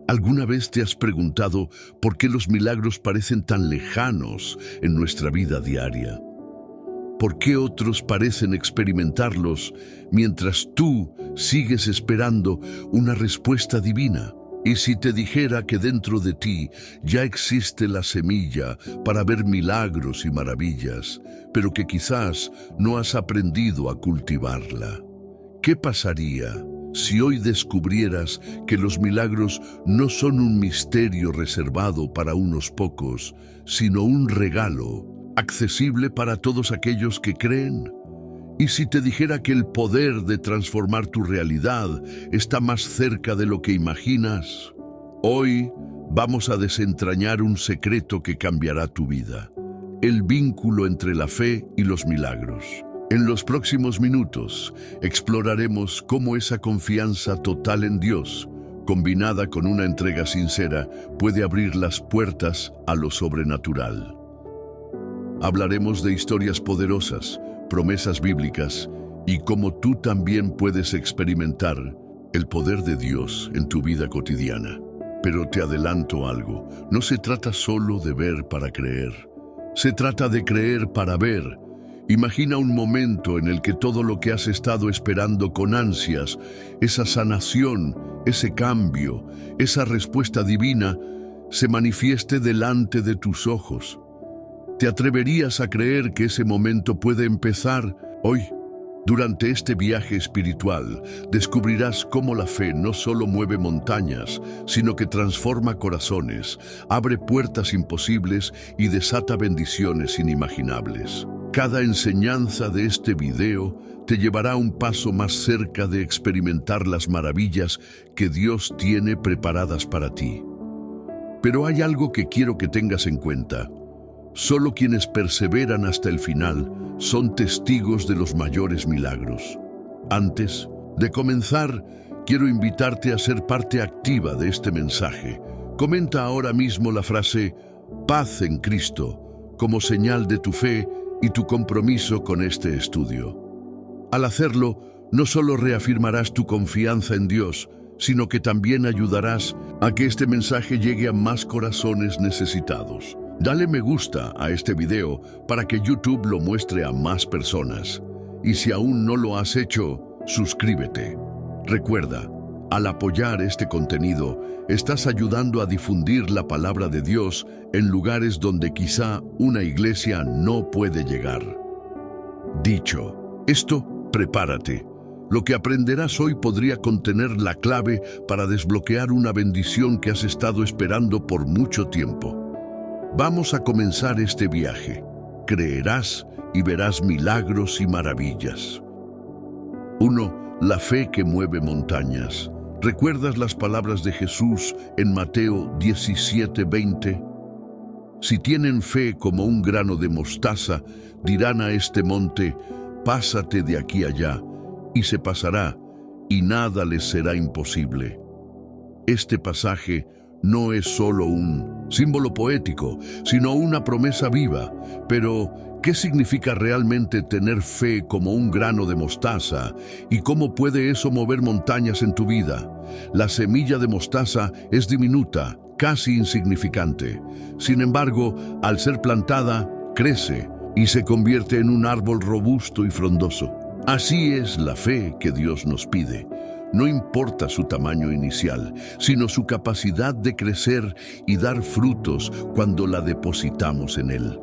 ¿Alguna vez te has preguntado por qué los milagros parecen tan lejanos en nuestra vida diaria? ¿Por qué otros parecen experimentarlos mientras tú sigues esperando una respuesta divina? Y si te dijera que dentro de ti ya existe la semilla para ver milagros y maravillas, pero que quizás no has aprendido a cultivarla, ¿qué pasaría si hoy descubrieras que los milagros no son un misterio reservado para unos pocos, sino un regalo accesible para todos aquellos que creen? ¿Y si te dijera que el poder de transformar tu realidad está más cerca de lo que imaginas? Hoy vamos a desentrañar un secreto que cambiará tu vida: el vínculo entre la fe y los milagros. En los próximos minutos exploraremos cómo esa confianza total en Dios, combinada con una entrega sincera, puede abrir las puertas a lo sobrenatural. Hablaremos de historias poderosas, promesas bíblicas y cómo tú también puedes experimentar el poder de Dios en tu vida cotidiana. Pero te adelanto algo: no se trata solo de ver para creer, se trata de creer para ver. Imagina un momento en el que todo lo que has estado esperando con ansias, esa sanación, ese cambio, esa respuesta divina, se manifieste delante de tus ojos. ¿Te atreverías a creer que ese momento puede empezar hoy? Durante este viaje espiritual, descubrirás cómo la fe no solo mueve montañas, sino que transforma corazones, abre puertas imposibles y desata bendiciones inimaginables. Cada enseñanza de este video te llevará un paso más cerca de experimentar las maravillas que Dios tiene preparadas para ti. Pero hay algo que quiero que tengas en cuenta: solo quienes perseveran hasta el final son testigos de los mayores milagros. Antes de comenzar, quiero invitarte a ser parte activa de este mensaje. Comenta ahora mismo la frase "paz en Cristo" como señal de tu fe y tu compromiso con este estudio. Al hacerlo, no solo reafirmarás tu confianza en Dios, sino que también ayudarás a que este mensaje llegue a más corazones necesitados. Dale me gusta a este video para que YouTube lo muestre a más personas. Y si aún no lo has hecho, suscríbete. Recuerda, al apoyar este contenido, estás ayudando a difundir la palabra de Dios en lugares donde quizá una iglesia no puede llegar. Dicho esto, prepárate. Lo que aprenderás hoy podría contener la clave para desbloquear una bendición que has estado esperando por mucho tiempo. Vamos a comenzar este viaje. Creerás y verás milagros y maravillas. 1. La fe que mueve montañas. ¿Recuerdas las palabras de Jesús en Mateo 17:20? Si tienen fe como un grano de mostaza, dirán a este monte: pásate de aquí allá, y se pasará, y nada les será imposible. Este pasaje no es solo un símbolo poético, sino una promesa viva. Pero, ¿qué significa realmente tener fe como un grano de mostaza? ¿Y cómo puede eso mover montañas en tu vida? La semilla de mostaza es diminuta, casi insignificante. Sin embargo, al ser plantada, crece y se convierte en un árbol robusto y frondoso. Así es la fe que Dios nos pide. No importa su tamaño inicial, sino su capacidad de crecer y dar frutos cuando la depositamos en Él.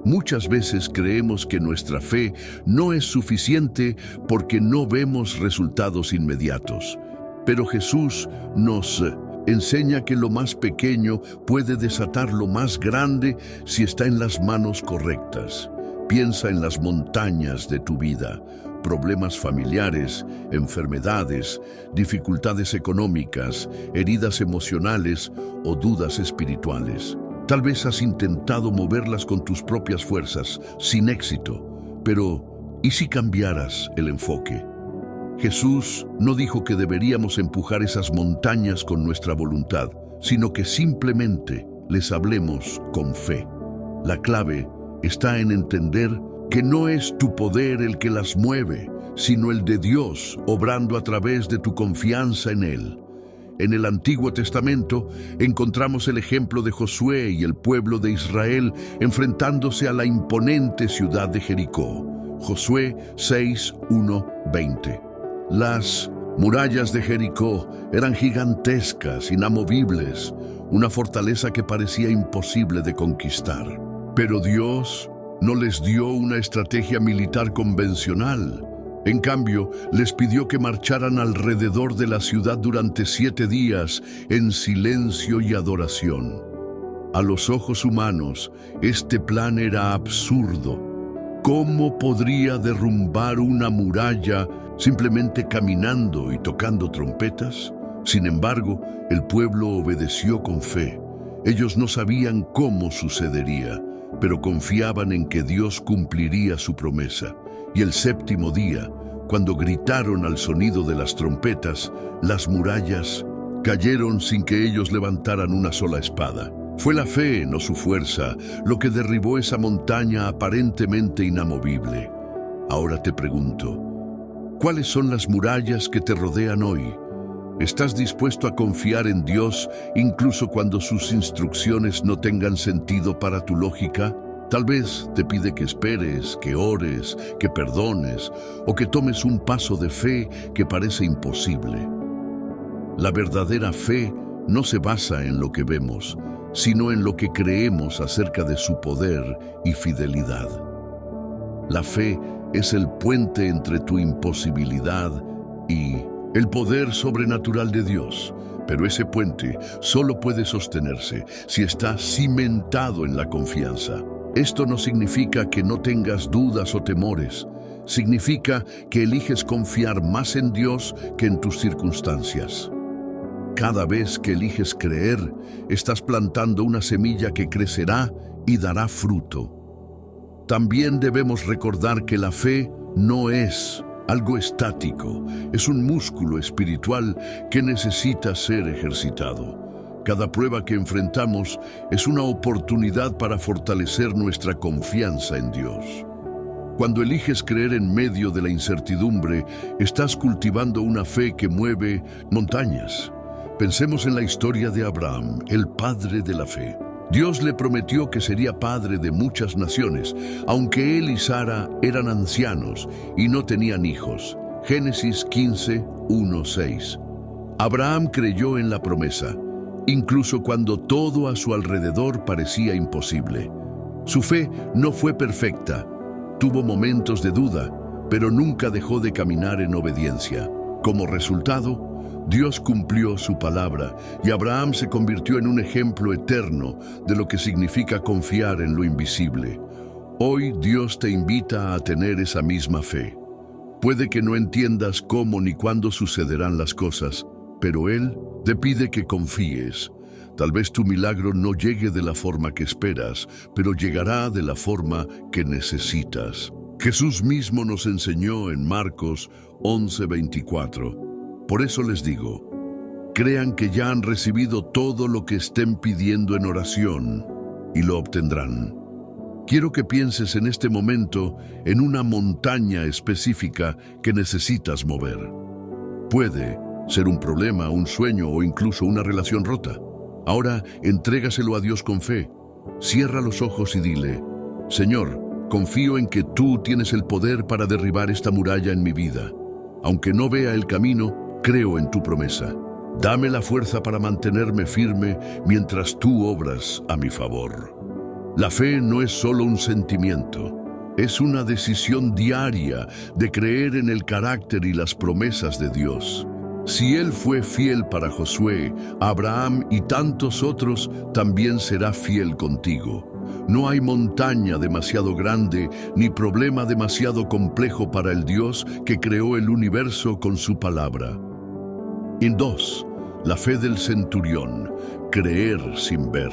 Muchas veces creemos que nuestra fe no es suficiente porque no vemos resultados inmediatos. Pero Jesús nos enseña que lo más pequeño puede desatar lo más grande si está en las manos correctas. Piensa en las montañas de tu vida: problemas familiares, enfermedades, dificultades económicas, heridas emocionales o dudas espirituales. Tal vez has intentado moverlas con tus propias fuerzas, sin éxito. Pero, ¿y si cambiaras el enfoque? Jesús no dijo que deberíamos empujar esas montañas con nuestra voluntad, sino que simplemente les hablemos con fe. La clave está en entender que no es tu poder el que las mueve, sino el de Dios obrando a través de tu confianza en Él. En el Antiguo Testamento encontramos el ejemplo de Josué y el pueblo de Israel enfrentándose a la imponente ciudad de Jericó. Josué 6, 1, 20. Las murallas de Jericó eran gigantescas, inamovibles, una fortaleza que parecía imposible de conquistar. Pero Dios no les dio una estrategia militar convencional. En cambio, les pidió que marcharan alrededor de la ciudad durante 7 días en silencio y adoración. A los ojos humanos, este plan era absurdo. ¿Cómo podría derrumbar una muralla simplemente caminando y tocando trompetas? Sin embargo, el pueblo obedeció con fe. Ellos no sabían cómo sucedería, pero confiaban en que Dios cumpliría su promesa. Y el 7º día, cuando gritaron al sonido de las trompetas, las murallas cayeron sin que ellos levantaran una sola espada. Fue la fe, no su fuerza, lo que derribó esa montaña aparentemente inamovible. Ahora te pregunto, ¿cuáles son las murallas que te rodean hoy? ¿Estás dispuesto a confiar en Dios incluso cuando sus instrucciones no tengan sentido para tu lógica? Tal vez te pide que esperes, que ores, que perdones o que tomes un paso de fe que parece imposible. La verdadera fe no se basa en lo que vemos, sino en lo que creemos acerca de su poder y fidelidad. La fe es el puente entre tu imposibilidad y el poder sobrenatural de Dios. Pero ese puente solo puede sostenerse si está cimentado en la confianza. Esto no significa que no tengas dudas o temores. Significa que eliges confiar más en Dios que en tus circunstancias. Cada vez que eliges creer, estás plantando una semilla que crecerá y dará fruto. También debemos recordar que la fe no es algo estático, es un músculo espiritual que necesita ser ejercitado. Cada prueba que enfrentamos es una oportunidad para fortalecer nuestra confianza en Dios. Cuando eliges creer en medio de la incertidumbre, estás cultivando una fe que mueve montañas. Pensemos en la historia de Abraham, el padre de la fe. Dios le prometió que sería padre de muchas naciones, aunque él y Sara eran ancianos y no tenían hijos. Génesis 15, 1, 6. Abraham creyó en la promesa, incluso cuando todo a su alrededor parecía imposible. Su fe no fue perfecta, tuvo momentos de duda, pero nunca dejó de caminar en obediencia. Como resultado, Dios cumplió su palabra y Abraham se convirtió en un ejemplo eterno de lo que significa confiar en lo invisible. Hoy Dios te invita a tener esa misma fe. Puede que no entiendas cómo ni cuándo sucederán las cosas, pero Él te pide que confíes. Tal vez tu milagro no llegue de la forma que esperas, pero llegará de la forma que necesitas. Jesús mismo nos enseñó en Marcos 11:24. Por eso les digo, crean que ya han recibido todo lo que estén pidiendo en oración y lo obtendrán. Quiero que pienses en este momento en una montaña específica que necesitas mover. Puede ser un problema, un sueño o incluso una relación rota. Ahora, entrégaselo a Dios con fe. Cierra los ojos y dile, Señor, confío en que tú tienes el poder para derribar esta muralla en mi vida. Aunque no vea el camino, creo en tu promesa. Dame la fuerza para mantenerme firme mientras tú obras a mi favor. La fe no es solo un sentimiento, es una decisión diaria de creer en el carácter y las promesas de Dios. Si Él fue fiel para Josué, Abraham y tantos otros, también será fiel contigo. No hay montaña demasiado grande ni problema demasiado complejo para el Dios que creó el universo con su palabra. Y 2. La fe del centurión, creer sin ver.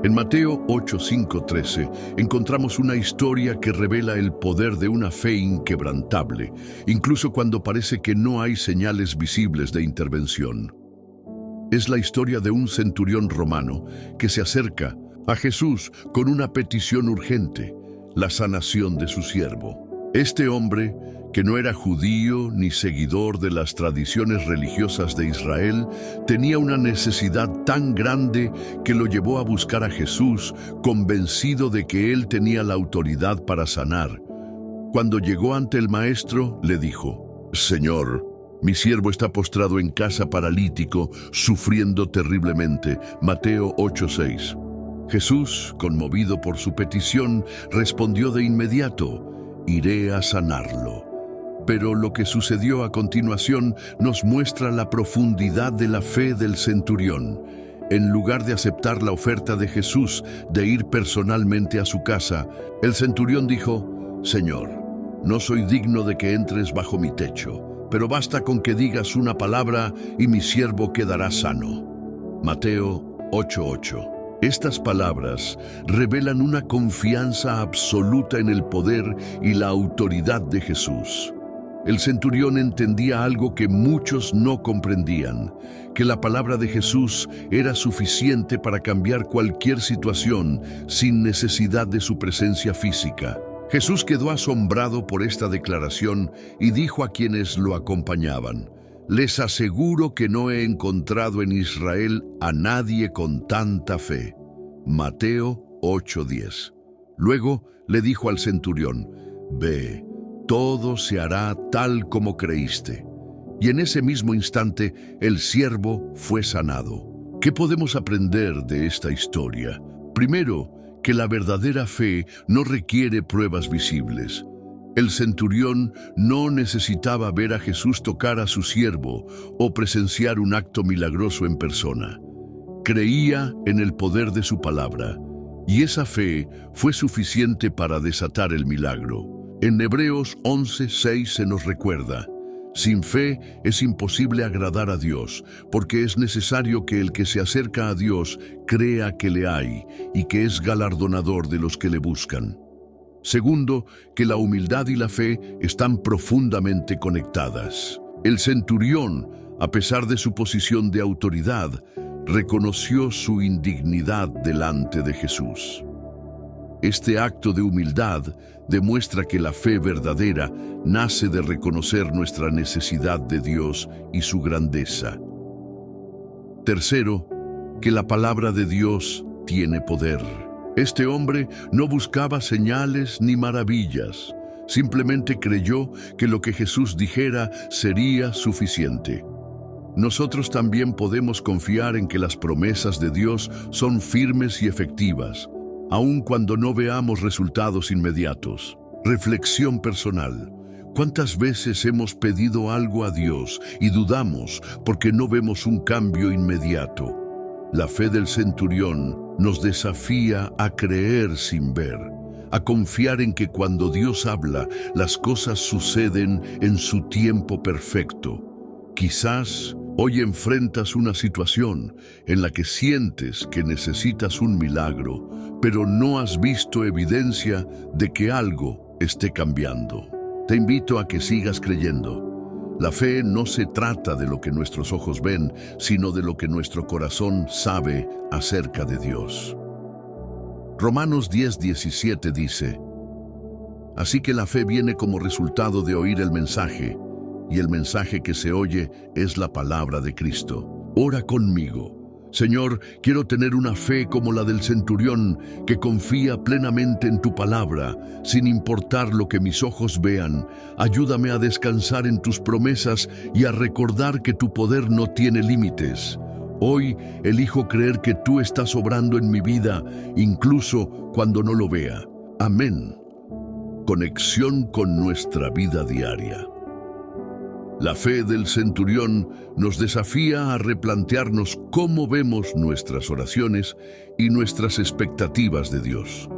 En Mateo 8:5-13 encontramos una historia que revela el poder de una fe inquebrantable, incluso cuando parece que no hay señales visibles de intervención. Es la historia de un centurión romano que se acerca a Jesús con una petición urgente, la sanación de su siervo. Este hombre, que no era judío ni seguidor de las tradiciones religiosas de Israel, tenía una necesidad tan grande que lo llevó a buscar a Jesús, convencido de que él tenía la autoridad para sanar. Cuando llegó ante el maestro, le dijo: «Señor, mi siervo está postrado en casa paralítico, sufriendo terriblemente». Mateo 8:6. Jesús, conmovido por su petición, respondió de inmediato: «Iré a sanarlo». Pero lo que sucedió a continuación nos muestra la profundidad de la fe del centurión. En lugar de aceptar la oferta de Jesús de ir personalmente a su casa, el centurión dijo: «Señor, no soy digno de que entres bajo mi techo, pero basta con que digas una palabra y mi siervo quedará sano». Mateo 8:8. Estas palabras revelan una confianza absoluta en el poder y la autoridad de Jesús. El centurión entendía algo que muchos no comprendían, que la palabra de Jesús era suficiente para cambiar cualquier situación sin necesidad de su presencia física. Jesús quedó asombrado por esta declaración y dijo a quienes lo acompañaban: «Les aseguro que no he encontrado en Israel a nadie con tanta fe». Mateo 8:10. Luego le dijo al centurión: «Ve, todo se hará tal como creíste». Y en ese mismo instante el siervo fue sanado. ¿Qué podemos aprender de esta historia? Primero, que la verdadera fe no requiere pruebas visibles. El centurión no necesitaba ver a Jesús tocar a su siervo o presenciar un acto milagroso en persona. Creía en el poder de su palabra, y esa fe fue suficiente para desatar el milagro. En Hebreos 11:6 se nos recuerda: «Sin fe es imposible agradar a Dios, porque es necesario que el que se acerca a Dios crea que le hay y que es galardonador de los que le buscan». Segundo, que la humildad y la fe están profundamente conectadas. El centurión, a pesar de su posición de autoridad, reconoció su indignidad delante de Jesús. Este acto de humildad demuestra que la fe verdadera nace de reconocer nuestra necesidad de Dios y su grandeza. Tercero, que la palabra de Dios tiene poder. Este hombre no buscaba señales ni maravillas, simplemente creyó que lo que Jesús dijera sería suficiente. Nosotros también podemos confiar en que las promesas de Dios son firmes y efectivas, aun cuando no veamos resultados inmediatos. Reflexión personal. ¿Cuántas veces hemos pedido algo a Dios y dudamos porque no vemos un cambio inmediato? La fe del centurión nos desafía a creer sin ver, a confiar en que cuando Dios habla, las cosas suceden en su tiempo perfecto. Quizás hoy enfrentas una situación en la que sientes que necesitas un milagro, pero no has visto evidencia de que algo esté cambiando. Te invito a que sigas creyendo. La fe no se trata de lo que nuestros ojos ven, sino de lo que nuestro corazón sabe acerca de Dios. Romanos 10:17 dice: «Así que la fe viene como resultado de oír el mensaje, y el mensaje que se oye es la palabra de Cristo». Ora conmigo. Señor, quiero tener una fe como la del centurión, que confía plenamente en tu palabra, sin importar lo que mis ojos vean. Ayúdame a descansar en tus promesas y a recordar que tu poder no tiene límites. Hoy elijo creer que tú estás obrando en mi vida, incluso cuando no lo vea. Amén. Conexión con nuestra vida diaria. La fe del centurión nos desafía a replantearnos cómo vemos nuestras oraciones y nuestras expectativas de Dios.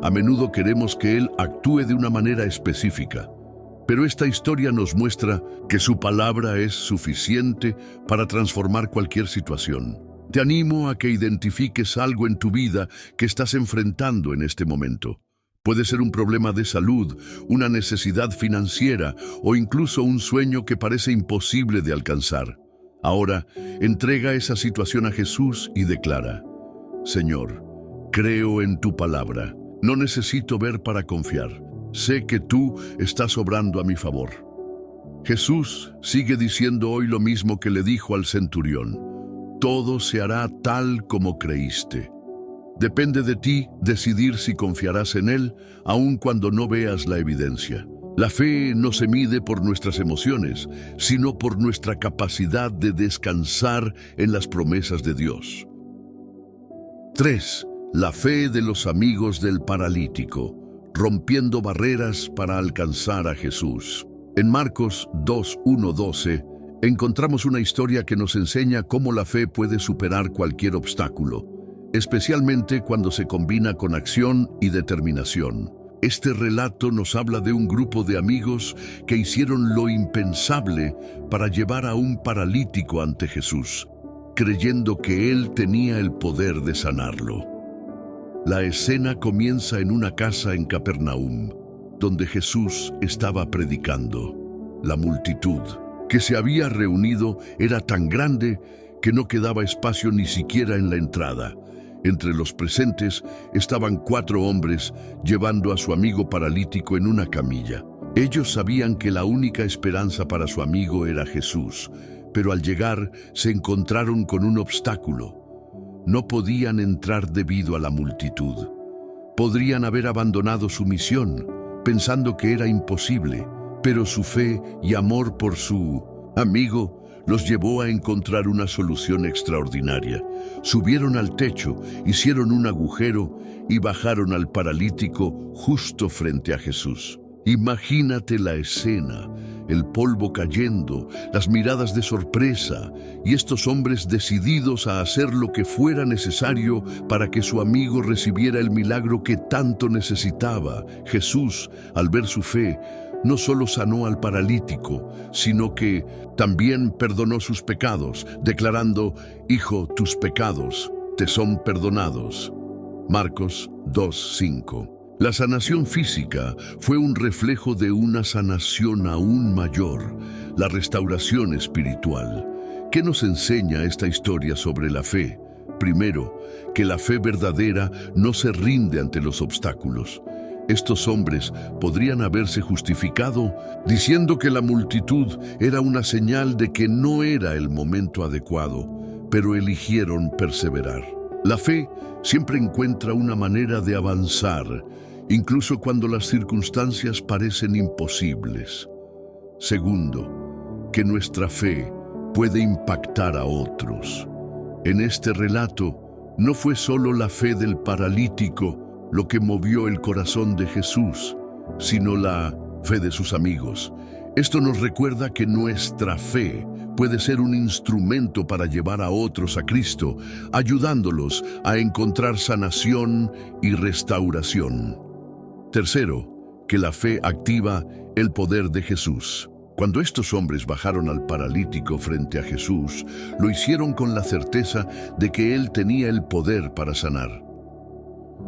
A menudo queremos que Él actúe de una manera específica, pero esta historia nos muestra que su palabra es suficiente para transformar cualquier situación. Te animo a que identifiques algo en tu vida que estás enfrentando en este momento. Puede ser un problema de salud, una necesidad financiera o incluso un sueño que parece imposible de alcanzar. Ahora, entrega esa situación a Jesús y declara: «Señor, creo en tu palabra. No necesito ver para confiar. sé que tú estás obrando a mi favor. Jesús sigue diciendo hoy lo mismo que le dijo al centurión: todo se hará tal como creíste. Depende de ti decidir si confiarás en Él, aun cuando no veas la evidencia. La fe no se mide por nuestras emociones, sino por nuestra capacidad de descansar en las promesas de Dios. 3. La fe de los amigos del paralítico, rompiendo barreras para alcanzar a Jesús. En Marcos 2:1-12, encontramos una historia que nos enseña cómo la fe puede superar cualquier obstáculo, especialmente cuando se combina con acción y determinación. Este relato nos habla de un grupo de amigos que hicieron lo impensable para llevar a un paralítico ante Jesús, creyendo que Él tenía el poder de sanarlo. La escena comienza en una casa en Capernaum, donde Jesús estaba predicando. La multitud que se había reunido era tan grande que no quedaba espacio ni siquiera en la entrada. Entre los presentes estaban 4 hombres llevando a su amigo paralítico en una camilla. Ellos sabían que la única esperanza para su amigo era Jesús, pero al llegar se encontraron con un obstáculo. No podían entrar debido a la multitud. Podrían haber abandonado su misión, pensando que era imposible, pero su fe y amor por su amigo los llevó a encontrar una solución extraordinaria. Subieron al techo, hicieron un agujero y bajaron al paralítico justo frente a Jesús. Imagínate la escena, el polvo cayendo, las miradas de sorpresa y estos hombres decididos a hacer lo que fuera necesario para que su amigo recibiera el milagro que tanto necesitaba. Jesús, al ver su fe, no solo sanó al paralítico, sino que también perdonó sus pecados, declarando: Hijo, tus pecados te son perdonados. Marcos 2:5. La sanación física fue un reflejo de una sanación aún mayor, la restauración espiritual. ¿Qué nos enseña esta historia sobre la fe? Primero, que la fe verdadera no se rinde ante los obstáculos. Estos hombres podrían haberse justificado diciendo que la multitud era una señal de que no era el momento adecuado, pero eligieron perseverar. La fe siempre encuentra una manera de avanzar, incluso cuando las circunstancias parecen imposibles. Segundo, que nuestra fe puede impactar a otros. En este relato, no fue solo la fe del paralítico lo que movió el corazón de Jesús, sino la fe de sus amigos. Esto nos recuerda que nuestra fe puede ser un instrumento para llevar a otros a Cristo, ayudándolos a encontrar sanación y restauración. Tercero, que la fe activa el poder de Jesús. Cuando estos hombres bajaron al paralítico frente a Jesús, lo hicieron con la certeza de que Él tenía el poder para sanar.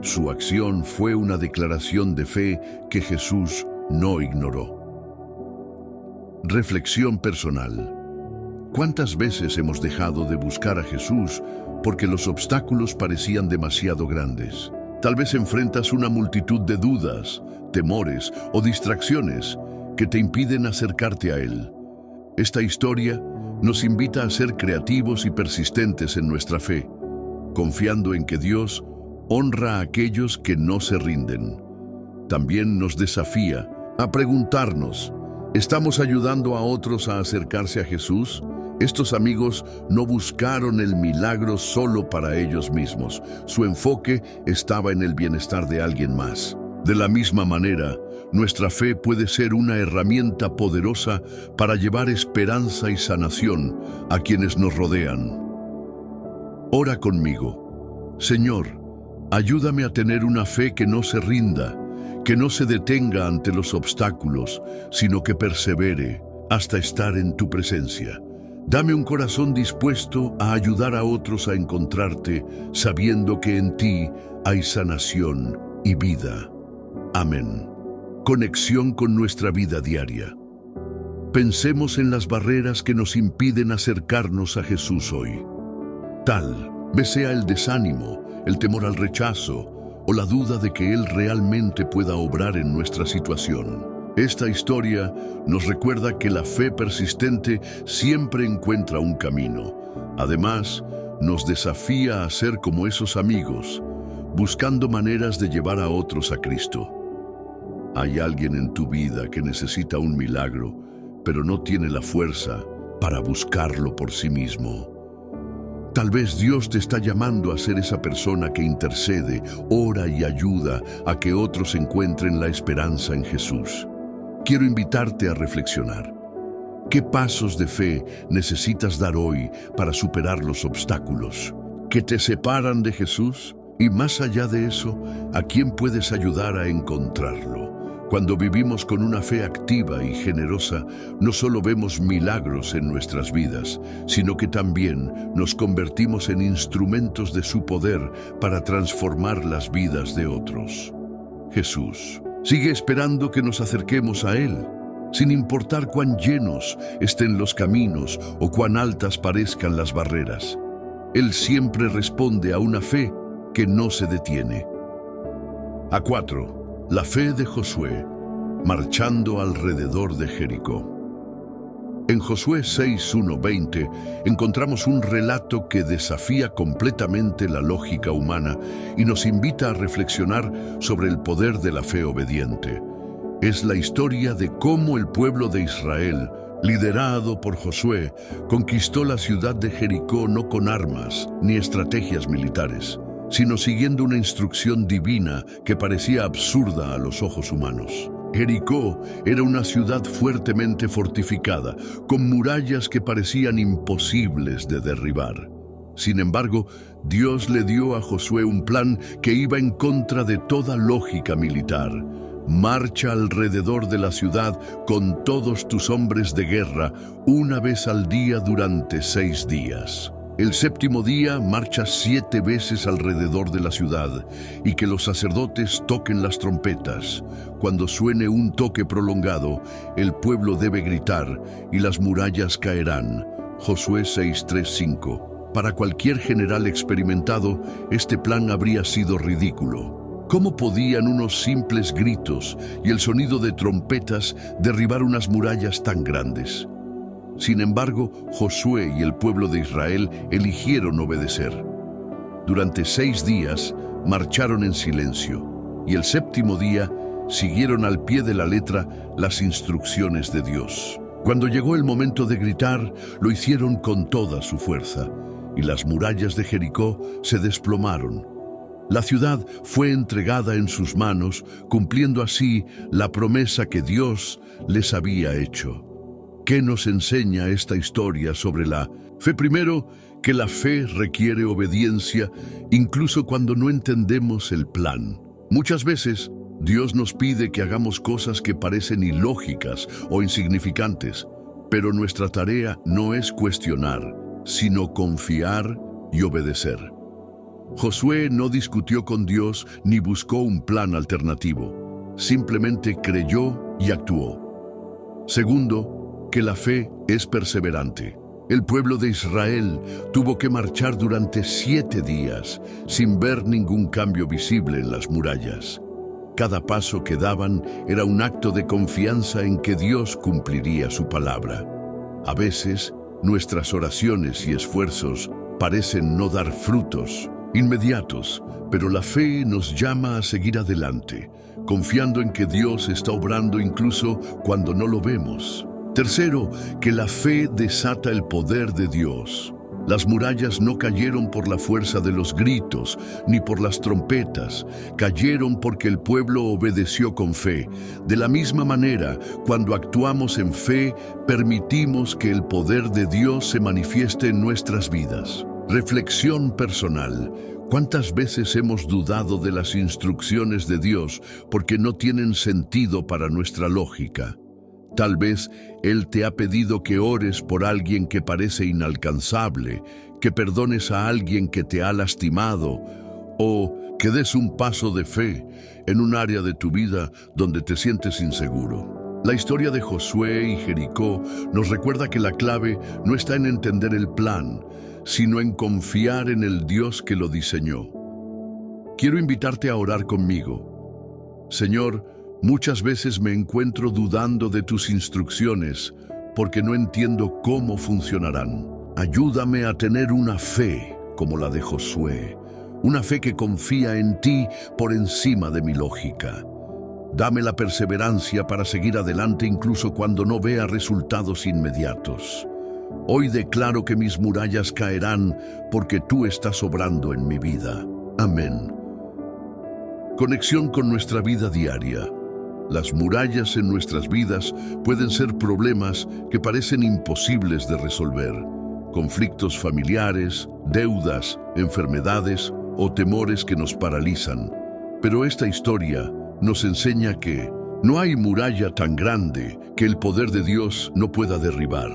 Su acción fue una declaración de fe que Jesús no ignoró. Reflexión personal. ¿Cuántas veces hemos dejado de buscar a Jesús porque los obstáculos parecían demasiado grandes? Tal vez enfrentas una multitud de dudas, temores o distracciones que te impiden acercarte a Él. Esta historia nos invita a ser creativos y persistentes en nuestra fe, confiando en que Dios honra a aquellos que no se rinden. También nos desafía a preguntarnos: ¿estamos ayudando a otros a acercarse a Jesús? Estos amigos no buscaron el milagro solo para ellos mismos. Su enfoque estaba en el bienestar de alguien más. De la misma manera, nuestra fe puede ser una herramienta poderosa para llevar esperanza y sanación a quienes nos rodean. Ora conmigo. Señor, ayúdame a tener una fe que no se rinda, que no se detenga ante los obstáculos, sino que persevere hasta estar en tu presencia. Dame un corazón dispuesto a ayudar a otros a encontrarte, sabiendo que en ti hay sanación y vida. Amén. Conexión con nuestra vida diaria. Pensemos en las barreras que nos impiden acercarnos a Jesús hoy. Tal vez sea el desánimo, el temor al rechazo o la duda de que Él realmente pueda obrar en nuestra situación. Esta historia nos recuerda que la fe persistente siempre encuentra un camino. Además, nos desafía a ser como esos amigos, buscando maneras de llevar a otros a Cristo. Hay alguien en tu vida que necesita un milagro, pero no tiene la fuerza para buscarlo por sí mismo. Tal vez Dios te está llamando a ser esa persona que intercede, ora y ayuda a que otros encuentren la esperanza en Jesús. Quiero invitarte a reflexionar. ¿Qué pasos de fe necesitas dar hoy para superar los obstáculos que te separan de Jesús? Y más allá de eso, ¿a quién puedes ayudar a encontrarlo? Cuando vivimos con una fe activa y generosa, no solo vemos milagros en nuestras vidas, sino que también nos convertimos en instrumentos de su poder para transformar las vidas de otros. Jesús sigue esperando que nos acerquemos a Él, sin importar cuán llenos estén los caminos o cuán altas parezcan las barreras. Él siempre responde a una fe que no se detiene. A 4. La fe de Josué, marchando alrededor de Jericó. En Josué 6:1-20 encontramos un relato que desafía completamente la lógica humana y nos invita a reflexionar sobre el poder de la fe obediente. Es la historia de cómo el pueblo de Israel, liderado por Josué, conquistó la ciudad de Jericó no con armas ni estrategias militares, sino siguiendo una instrucción divina que parecía absurda a los ojos humanos. Jericó era una ciudad fuertemente fortificada, con murallas que parecían imposibles de derribar. Sin embargo, Dios le dio a Josué un plan que iba en contra de toda lógica militar. Marcha alrededor de la ciudad con todos tus hombres de guerra, una vez al día durante 6 días. El 7º día marcha 7 veces alrededor de la ciudad y que los sacerdotes toquen las trompetas. Cuando suene un toque prolongado, el pueblo debe gritar y las murallas caerán. Josué 6:3-5. Para cualquier general experimentado, este plan habría sido ridículo. ¿Cómo podían unos simples gritos y el sonido de trompetas derribar unas murallas tan grandes? Sin embargo, Josué y el pueblo de Israel eligieron obedecer. Durante 6 días marcharon en silencio y el 7º día siguieron al pie de la letra las instrucciones de Dios. Cuando llegó el momento de gritar, lo hicieron con toda su fuerza y las murallas de Jericó se desplomaron. La ciudad fue entregada en sus manos, cumpliendo así la promesa que Dios les había hecho. ¿Qué nos enseña esta historia sobre la fe? Primero, que la fe requiere obediencia, incluso cuando no entendemos el plan. Muchas veces, Dios nos pide que hagamos cosas que parecen ilógicas o insignificantes, pero nuestra tarea no es cuestionar, sino confiar y obedecer. Josué no discutió con Dios ni buscó un plan alternativo, simplemente creyó y actuó. Segundo, que la fe es perseverante. El pueblo de Israel tuvo que marchar durante 7 días sin ver ningún cambio visible en las murallas. Cada paso que daban era un acto de confianza en que Dios cumpliría su palabra. A veces, nuestras oraciones y esfuerzos parecen no dar frutos inmediatos, pero la fe nos llama a seguir adelante, confiando en que Dios está obrando incluso cuando no lo vemos. Tercero, que la fe desata el poder de Dios. Las murallas no cayeron por la fuerza de los gritos, ni por las trompetas. Cayeron porque el pueblo obedeció con fe. De la misma manera, cuando actuamos en fe, permitimos que el poder de Dios se manifieste en nuestras vidas. Reflexión personal. ¿Cuántas veces hemos dudado de las instrucciones de Dios porque no tienen sentido para nuestra lógica? Tal vez Él te ha pedido que ores por alguien que parece inalcanzable, que perdones a alguien que te ha lastimado, o que des un paso de fe en un área de tu vida donde te sientes inseguro. La historia de Josué y Jericó nos recuerda que la clave no está en entender el plan, sino en confiar en el Dios que lo diseñó. quiero invitarte a orar conmigo. Señor, muchas veces me encuentro dudando de tus instrucciones porque no entiendo cómo funcionarán. Ayúdame a tener una fe como la de Josué, una fe que confía en ti por encima de mi lógica. Dame la perseverancia para seguir adelante incluso cuando no vea resultados inmediatos. Hoy declaro que mis murallas caerán porque tú estás obrando en mi vida. Amén. Conexión con nuestra vida diaria. Las murallas en nuestras vidas pueden ser problemas que parecen imposibles de resolver. Conflictos familiares, deudas, enfermedades o temores que nos paralizan. Pero esta historia nos enseña que no hay muralla tan grande que el poder de Dios no pueda derribar.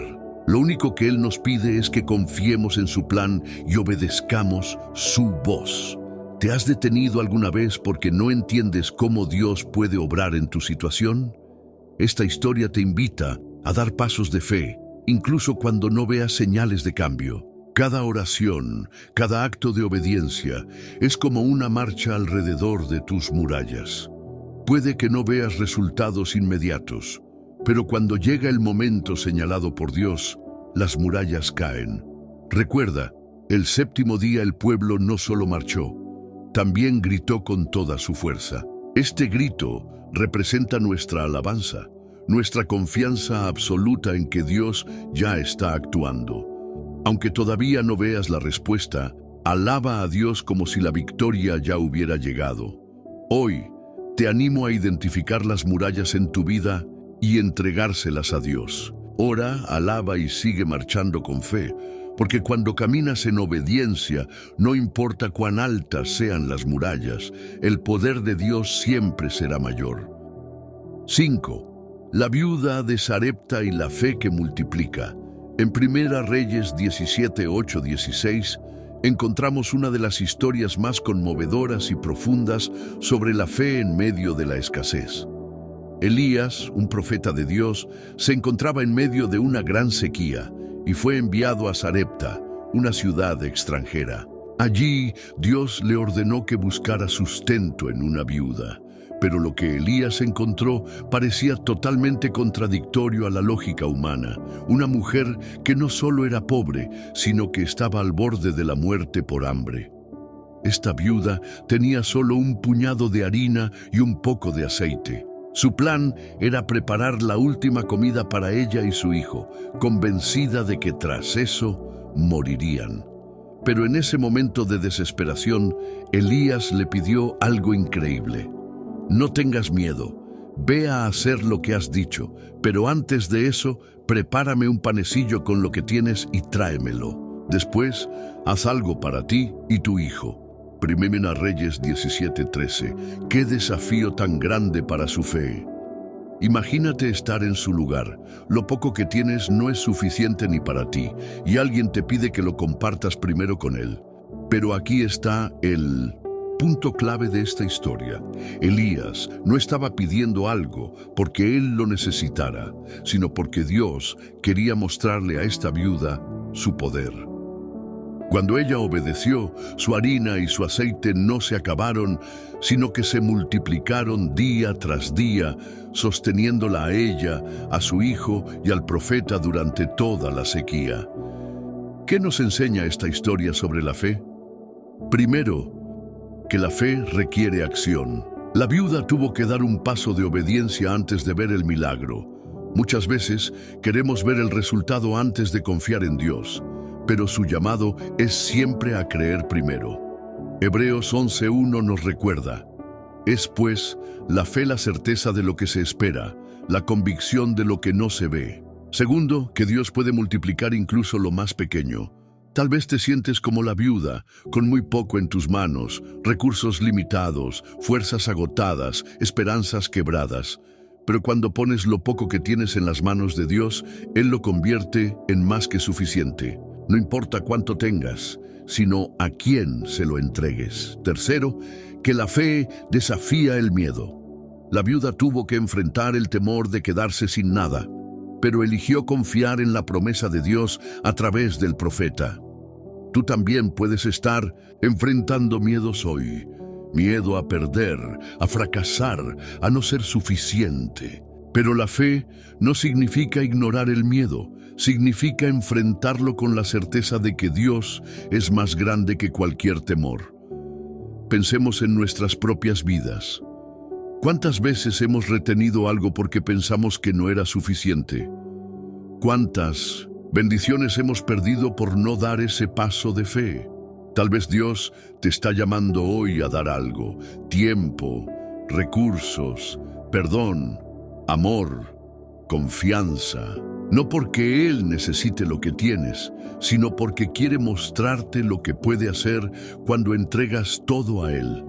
Lo único que Él nos pide es que confiemos en su plan y obedezcamos su voz. ¿Te has detenido alguna vez porque no entiendes cómo Dios puede obrar en tu situación? Esta historia te invita a dar pasos de fe, incluso cuando no veas señales de cambio. Cada oración, cada acto de obediencia es como una marcha alrededor de tus murallas. Puede que no veas resultados inmediatos, pero cuando llega el momento señalado por Dios, las murallas caen. Recuerda, el séptimo día el pueblo no solo marchó, también gritó con toda su fuerza. Este grito representa nuestra alabanza, nuestra confianza absoluta en que Dios ya está actuando. Aunque todavía no veas la respuesta, alaba a Dios como si la victoria ya hubiera llegado. Hoy, te animo a identificar las murallas en tu vida y entregárselas a Dios. Ora, alaba y sigue marchando con fe, porque cuando caminas en obediencia, no importa cuán altas sean las murallas, el poder de Dios siempre será mayor. 5. La viuda de Sarepta y la fe que multiplica. En Primera Reyes 17, 8, 16, encontramos una de las historias más conmovedoras y profundas sobre la fe en medio de la escasez. Elías, un profeta de Dios, se encontraba en medio de una gran sequía y fue enviado a Sarepta, una ciudad extranjera. Allí, Dios le ordenó que buscara sustento en una viuda, pero lo que Elías encontró parecía totalmente contradictorio a la lógica humana. Una mujer que no solo era pobre, sino que estaba al borde de la muerte por hambre. Esta viuda tenía solo un puñado de harina y un poco de aceite. Su plan era preparar la última comida para ella y su hijo, convencida de que tras eso morirían. Pero en ese momento de desesperación, Elías le pidió algo increíble. No tengas miedo, ve a hacer lo que has dicho, pero antes de eso, prepárame un panecillo con lo que tienes y tráemelo. Después, haz algo para ti y tu hijo. Primera Reyes 17:13. ¡Qué desafío tan grande para su fe! Imagínate estar en su lugar. Lo poco que tienes no es suficiente ni para ti, y alguien te pide que lo compartas primero con él. Pero aquí está el punto clave de esta historia. Elías no estaba pidiendo algo porque él lo necesitara, sino porque Dios quería mostrarle a esta viuda su poder. Cuando ella obedeció, su harina y su aceite no se acabaron, sino que se multiplicaron día tras día, sosteniéndola a ella, a su hijo y al profeta durante toda la sequía. ¿Qué nos enseña esta historia sobre la fe? Primero, que la fe requiere acción. La viuda tuvo que dar un paso de obediencia antes de ver el milagro. Muchas veces queremos ver el resultado antes de confiar en Dios, pero su llamado es siempre a creer primero. Hebreos 11:1 nos recuerda: es pues la fe la certeza de lo que se espera, la convicción de lo que no se ve. Segundo, que Dios puede multiplicar incluso lo más pequeño. Tal vez te sientes como la viuda, con muy poco en tus manos, recursos limitados, fuerzas agotadas, esperanzas quebradas. Pero cuando pones lo poco que tienes en las manos de Dios, Él lo convierte en más que suficiente. No importa cuánto tengas, sino a quién se lo entregues. Tercero, que la fe desafía el miedo. La viuda tuvo que enfrentar el temor de quedarse sin nada, pero eligió confiar en la promesa de Dios a través del profeta. Tú también puedes estar enfrentando miedos hoy, miedo a perder, a fracasar, a no ser suficiente. Pero la fe no significa ignorar el miedo, significa enfrentarlo con la certeza de que Dios es más grande que cualquier temor. Pensemos en nuestras propias vidas. ¿Cuántas veces hemos retenido algo porque pensamos que no era suficiente? ¿Cuántas bendiciones hemos perdido por no dar ese paso de fe? Tal vez Dios te está llamando hoy a dar algo: tiempo, recursos, perdón, amor, confianza. No porque Él necesite lo que tienes, sino porque quiere mostrarte lo que puede hacer cuando entregas todo a Él.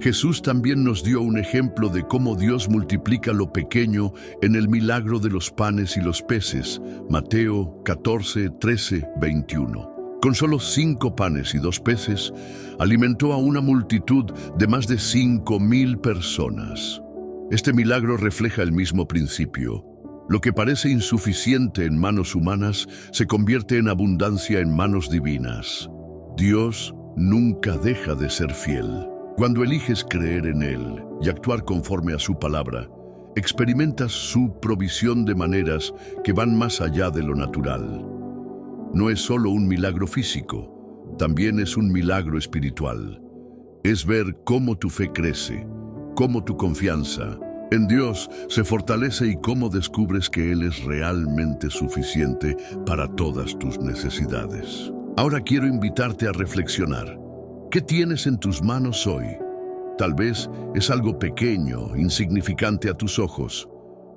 Jesús también nos dio un ejemplo de cómo Dios multiplica lo pequeño en el milagro de los panes y los peces. Mateo 14, 13, 21. Con solo 5 panes y 2 peces, alimentó a una multitud de más de 5,000 personas. Este milagro refleja el mismo principio. Lo que parece insuficiente en manos humanas se convierte en abundancia en manos divinas. Dios nunca deja de ser fiel. Cuando eliges creer en Él y actuar conforme a su palabra, experimentas su provisión de maneras que van más allá de lo natural. No es solo un milagro físico, también es un milagro espiritual. Es ver cómo tu fe crece, cómo tu confianza en Dios se fortalece y cómo descubres que Él es realmente suficiente para todas tus necesidades. Ahora quiero invitarte a reflexionar. ¿Qué tienes en tus manos hoy? Tal vez es algo pequeño, insignificante a tus ojos,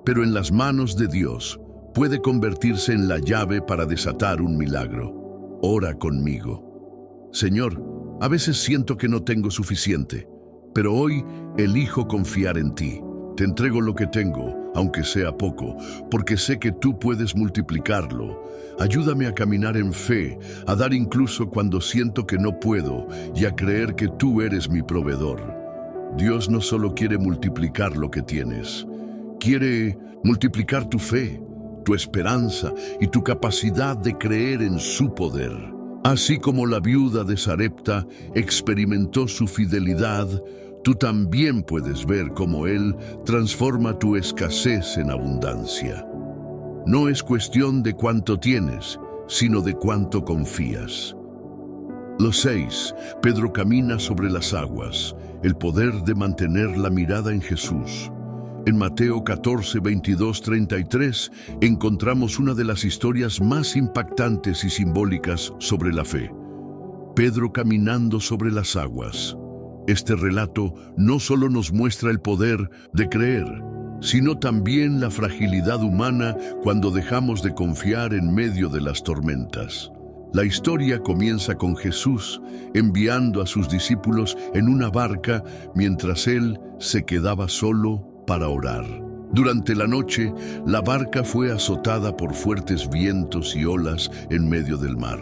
pero en las manos de Dios puede convertirse en la llave para desatar un milagro. Ora conmigo. Señor, a veces siento que no tengo suficiente, pero hoy elijo confiar en ti. Te entrego lo que tengo, aunque sea poco, porque sé que tú puedes multiplicarlo. Ayúdame a caminar en fe, a dar incluso cuando siento que no puedo, y a creer que tú eres mi proveedor. Dios no solo quiere multiplicar lo que tienes, quiere multiplicar tu fe, tu esperanza y tu capacidad de creer en su poder. Así como la viuda de Sarepta experimentó su fidelidad, tú también puedes ver cómo Él transforma tu escasez en abundancia. No es cuestión de cuánto tienes, sino de cuánto confías. Los 6. Pedro camina sobre las aguas, el poder de mantener la mirada en Jesús. En Mateo 14, 22, 33 encontramos una de las historias más impactantes y simbólicas sobre la fe. Pedro caminando sobre las aguas. Este relato no solo nos muestra el poder de creer, sino también la fragilidad humana cuando dejamos de confiar en medio de las tormentas. La historia comienza con Jesús enviando a sus discípulos en una barca mientras Él se quedaba solo para orar. Durante la noche, la barca fue azotada por fuertes vientos y olas en medio del mar.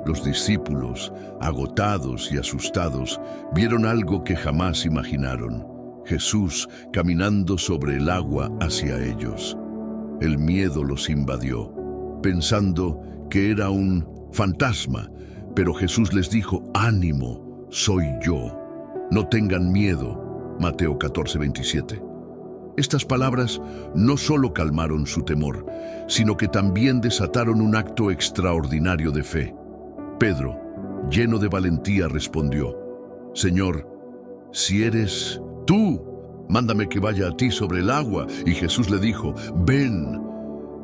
Los discípulos, agotados y asustados, vieron algo que jamás imaginaron: Jesús caminando sobre el agua hacia ellos. El miedo los invadió, pensando que era un fantasma, pero Jesús les dijo: «Ánimo, soy yo. No tengan miedo». Mateo 14, 27. Estas palabras no solo calmaron su temor, sino que también desataron un acto extraordinario de fe. Pedro, lleno de valentía, respondió: «Señor, si eres tú, mándame que vaya a ti sobre el agua». Y Jesús le dijo: «Ven».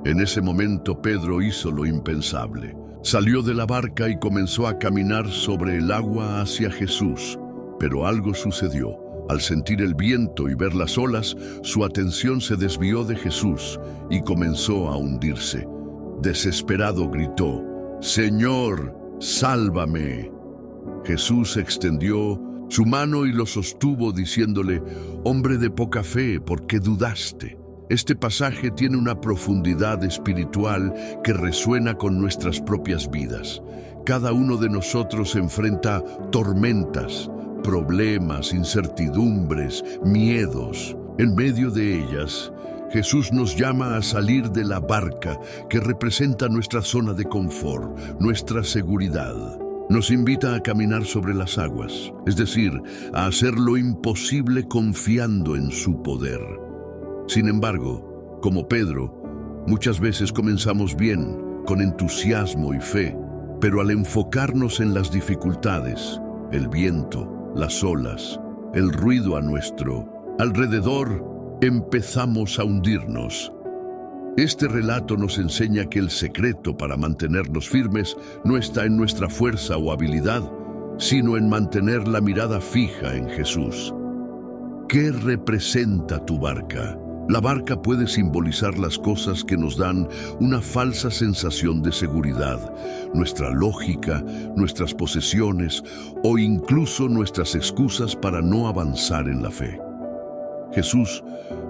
En ese momento Pedro hizo lo impensable. Salió de la barca y comenzó a caminar sobre el agua hacia Jesús. Pero algo sucedió. Al sentir el viento y ver las olas, su atención se desvió de Jesús y comenzó a hundirse. Desesperado gritó: «Señor, sálvame». Jesús extendió su mano y lo sostuvo diciéndole: «Hombre de poca fe, ¿por qué dudaste?». Este pasaje tiene una profundidad espiritual que resuena con nuestras propias vidas. Cada uno de nosotros enfrenta tormentas, problemas, incertidumbres, miedos. En medio de ellas, Jesús nos llama a salir de la barca que representa nuestra zona de confort, nuestra seguridad. Nos invita a caminar sobre las aguas, es decir, a hacer lo imposible confiando en su poder. Sin embargo, como Pedro, muchas veces comenzamos bien, con entusiasmo y fe, pero al enfocarnos en las dificultades, el viento, las olas, el ruido a nuestro alrededor, empezamos a hundirnos. Este relato nos enseña que el secreto para mantenernos firmes no está en nuestra fuerza o habilidad, sino en mantener la mirada fija en Jesús. ¿Qué representa tu barca? La barca puede simbolizar las cosas que nos dan una falsa sensación de seguridad, nuestra lógica, nuestras posesiones o incluso nuestras excusas para no avanzar en la fe. Jesús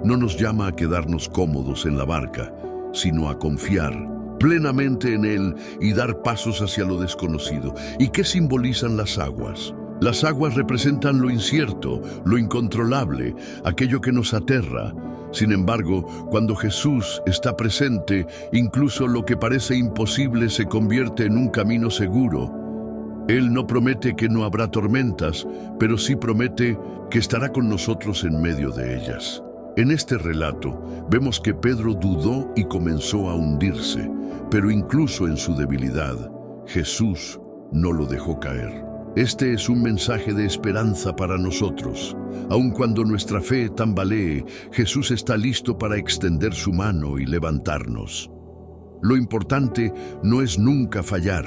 no nos llama a quedarnos cómodos en la barca, sino a confiar plenamente en Él y dar pasos hacia lo desconocido. ¿Y qué simbolizan las aguas? Las aguas representan lo incierto, lo incontrolable, aquello que nos aterra. Sin embargo, cuando Jesús está presente, incluso lo que parece imposible se convierte en un camino seguro. Él no promete que no habrá tormentas, pero sí promete que estará con nosotros en medio de ellas. En este relato, vemos que Pedro dudó y comenzó a hundirse, pero incluso en su debilidad, Jesús no lo dejó caer. Este es un mensaje de esperanza para nosotros. Aun cuando nuestra fe tambalee, Jesús está listo para extender su mano y levantarnos. Lo importante no es nunca fallar,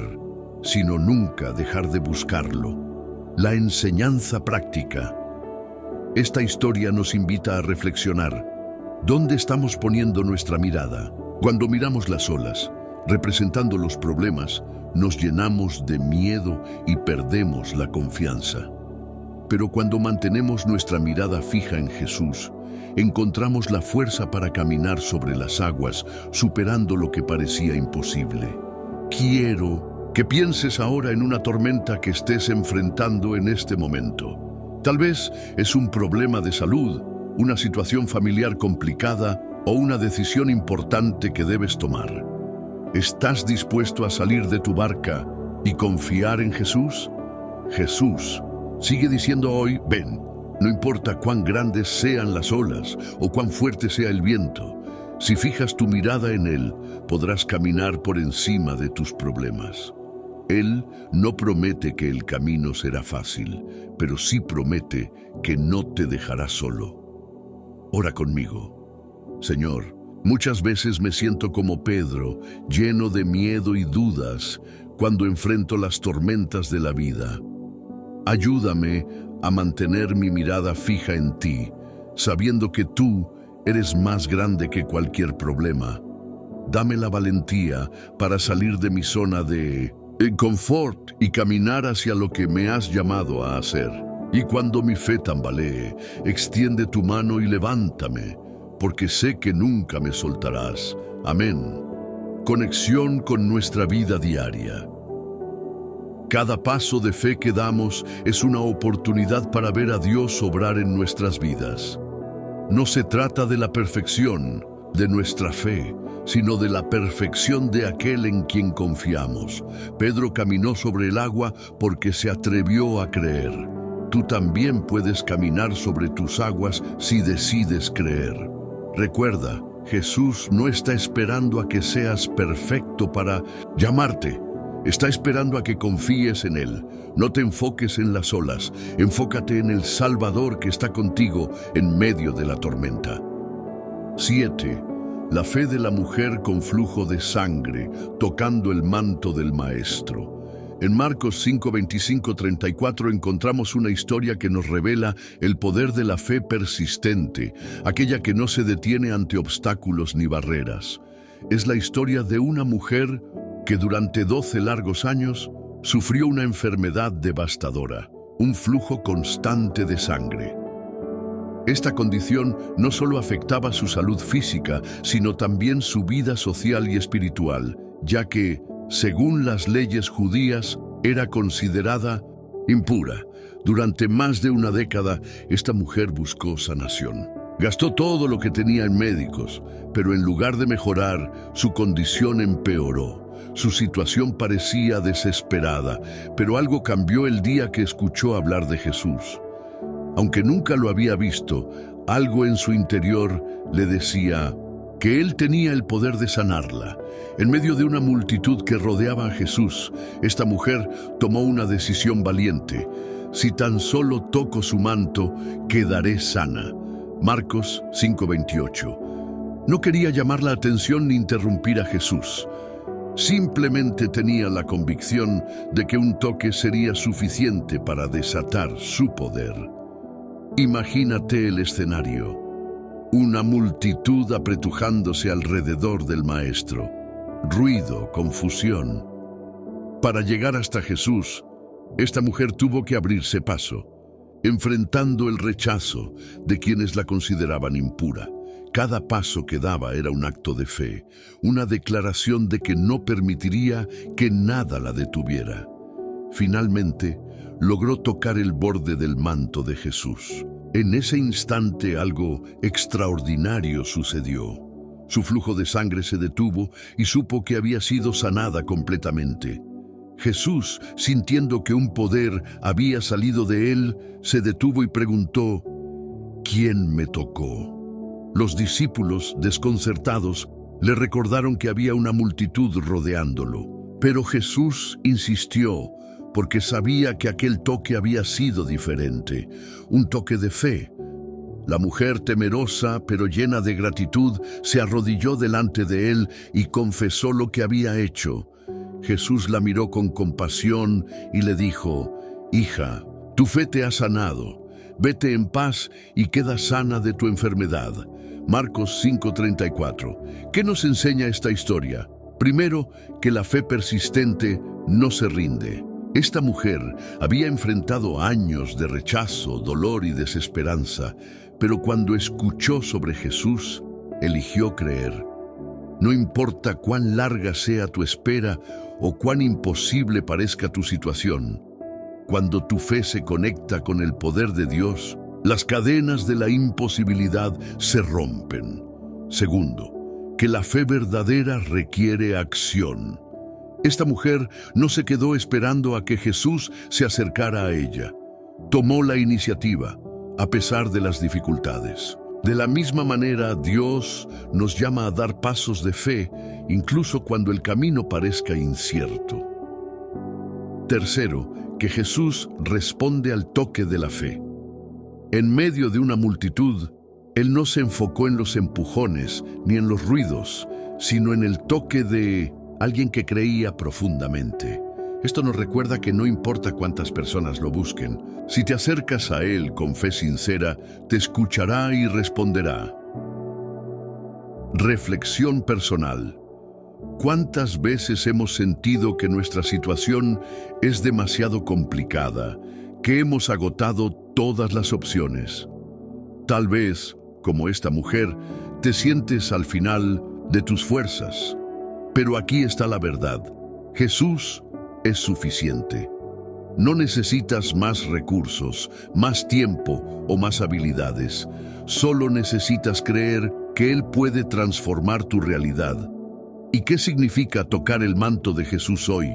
sino nunca dejar de buscarlo. La enseñanza práctica. Esta historia nos invita a reflexionar. ¿Dónde estamos poniendo nuestra mirada? Cuando miramos las olas, representando los problemas, nos llenamos de miedo y perdemos la confianza. Pero cuando mantenemos nuestra mirada fija en Jesús, encontramos la fuerza para caminar sobre las aguas, superando lo que parecía imposible. Quiero que pienses ahora en una tormenta que estés enfrentando en este momento. Tal vez es un problema de salud, una situación familiar complicada o una decisión importante que debes tomar. ¿Estás dispuesto a salir de tu barca y confiar en Jesús? Jesús sigue diciendo hoy, ven, no importa cuán grandes sean las olas o cuán fuerte sea el viento. Si fijas tu mirada en Él, podrás caminar por encima de tus problemas. Él no promete que el camino será fácil, pero sí promete que no te dejará solo. Ora conmigo. Señor, muchas veces me siento como Pedro, lleno de miedo y dudas cuando enfrento las tormentas de la vida. Ayúdame a mantener mi mirada fija en ti, sabiendo que tú eres más grande que cualquier problema. Dame la valentía para salir de mi zona de confort y caminar hacia lo que me has llamado a hacer. Y cuando mi fe tambalee, extiende tu mano y levántame, porque sé que nunca me soltarás. Amén. Conexión con nuestra vida diaria. Cada paso de fe que damos es una oportunidad para ver a Dios obrar en nuestras vidas. No se trata de la perfección de nuestra fe, sino de la perfección de aquel en quien confiamos. Pedro caminó sobre el agua porque se atrevió a creer. Tú también puedes caminar sobre tus aguas si decides creer. Recuerda, Jesús no está esperando a que seas perfecto para llamarte. Está esperando a que confíes en Él. No te enfoques en las olas, enfócate en el Salvador que está contigo en medio de la tormenta. 7. La fe de la mujer con flujo de sangre, tocando el manto del Maestro. En Marcos 5, 25, 34 encontramos una historia que nos revela el poder de la fe persistente, aquella que no se detiene ante obstáculos ni barreras. Es la historia de una mujer que durante 12 largos años sufrió una enfermedad devastadora, un flujo constante de sangre. Esta condición no solo afectaba su salud física, sino también su vida social y espiritual, ya que, según las leyes judías, era considerada impura. Durante más de una década, esta mujer buscó sanación. Gastó todo lo que tenía en médicos, pero en lugar de mejorar, su condición empeoró. Su situación parecía desesperada, pero algo cambió el día que escuchó hablar de Jesús. Aunque nunca lo había visto, algo en su interior le decía que él tenía el poder de sanarla. En medio de una multitud que rodeaba a Jesús, esta mujer tomó una decisión valiente. Si tan solo toco su manto, quedaré sana. Marcos 5:28. No quería llamar la atención ni interrumpir a Jesús. Simplemente tenía la convicción de que un toque sería suficiente para desatar su poder. Imagínate el escenario. Una multitud apretujándose alrededor del maestro. Ruido, confusión. Para llegar hasta Jesús, esta mujer tuvo que abrirse paso, enfrentando el rechazo de quienes la consideraban impura. Cada paso que daba era un acto de fe, una declaración de que no permitiría que nada la detuviera. Finalmente, logró tocar el borde del manto de Jesús. En ese instante algo extraordinario sucedió. Su flujo de sangre se detuvo y supo que había sido sanada completamente. Jesús, sintiendo que un poder había salido de él, se detuvo y preguntó: ¿quién me tocó? Los discípulos, desconcertados, le recordaron que había una multitud rodeándolo. Pero Jesús insistió, porque sabía que aquel toque había sido diferente, un toque de fe. La mujer, temerosa pero llena de gratitud, se arrodilló delante de él y confesó lo que había hecho. Jesús la miró con compasión y le dijo: «Hija, tu fe te ha sanado. Vete en paz y queda sana de tu enfermedad». Marcos 5:34. ¿Qué nos enseña esta historia? Primero, que la fe persistente no se rinde. Esta mujer había enfrentado años de rechazo, dolor y desesperanza, pero cuando escuchó sobre Jesús, eligió creer. No importa cuán larga sea tu espera o cuán imposible parezca tu situación, cuando tu fe se conecta con el poder de Dios, las cadenas de la imposibilidad se rompen. Segundo, que la fe verdadera requiere acción. Esta mujer no se quedó esperando a que Jesús se acercara a ella. Tomó la iniciativa, a pesar de las dificultades. De la misma manera, Dios nos llama a dar pasos de fe, incluso cuando el camino parezca incierto. Tercero, que Jesús responde al toque de la fe. En medio de una multitud, Él no se enfocó en los empujones ni en los ruidos, sino en el toque de alguien que creía profundamente. Esto nos recuerda que no importa cuántas personas lo busquen, si te acercas a Él con fe sincera, te escuchará y responderá. Reflexión personal. ¿Cuántas veces hemos sentido que nuestra situación es demasiado complicada, que hemos agotado todas las opciones? Tal vez, como esta mujer, te sientes al final de tus fuerzas. Pero aquí está la verdad. Jesús es suficiente. No necesitas más recursos, más tiempo o más habilidades. Solo necesitas creer que Él puede transformar tu realidad. ¿Y qué significa tocar el manto de Jesús hoy?